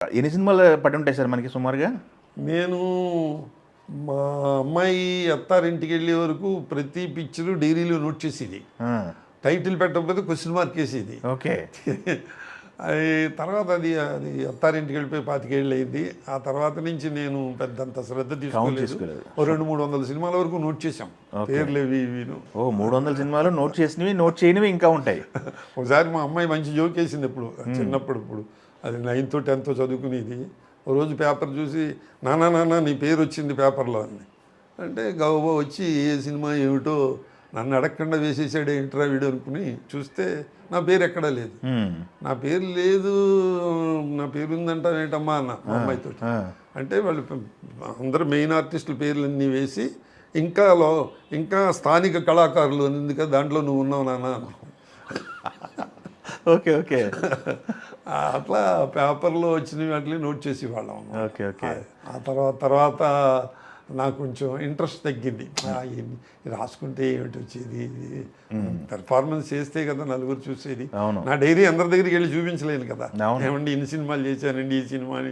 ఎన్ని సినిమాలు పడి ఉంటాయి సార్ మనకి సుమారుగా? నేను మా అమ్మాయి అత్తారింటికి వెళ్ళే వరకు ప్రతి పిక్చరు డైరీలో నోట్ చేసేది. ఆ! టైటిల్ పెట్టకపోతే క్వశ్చన్ మార్క్ వేసేది. ఓకే. అది తర్వాత అది అది అత్తారింటికి వెళ్ళిపోయి 25 ఏళ్ళు అయింది. ఆ తర్వాత నుంచి నేను పెద్దంత శ్రద్ధ తీసుకోలేదు. చేసుకోలేదు. ఓ 200-300 సినిమాల వరకు నోట్ చేసాం. పేర్లు ఇవి ఇవిను. ఓ 300 సినిమాలు నోట్ చేసినవి, నోట్ చేయనివి ఇంకా ఉంటాయి. ఒకసారి మా అమ్మాయి మంచి జోక్ వేసింది ఎప్పుడు చిన్నప్పుడు. అది 9th 10th చదువుకునేది. ఓ రోజు పేపర్ చూసి నాన్న నీ పేరు వచ్చింది పేపర్లో అని అంటే గౌబా వచ్చి ఏ సినిమా ఏమిటో నన్ను అడగకుండా వేసేసాడు ఏంట్రా వీడు అనుకుని చూస్తే నా పేరు ఎక్కడా లేదు. నా పేరు లేదు, నా పేరు ఉందంటావు ఏంటమ్మా అన్న మా అమ్మాయితో. అంటే వాళ్ళు అందరూ మెయిన్ ఆర్టిస్టుల పేర్లన్నీ వేసి ఇంకా స్థానిక కళాకారులు అందుకే దాంట్లో నువ్వు ఉన్నావు నాన్న. ఓకే. ఓకే. అట్లా పేపర్లో వచ్చినవి వాటిని నోట్ చేసేవాళ్ళం. ఓకే. ఓకే. ఆ తర్వాత నాకు కొంచెం ఇంట్రెస్ట్ తగ్గింది. రాసుకుంటే ఏమిటి వచ్చేది, పెర్ఫార్మెన్స్ చేస్తే కదా నలుగురు చూసేది. అవును. నా డైరీ అందరి దగ్గరికి వెళ్ళి చూపించలేను కదా, అవును. ఏమండి ఇన్ని సినిమాలు చేశానండి ఈ సినిమాని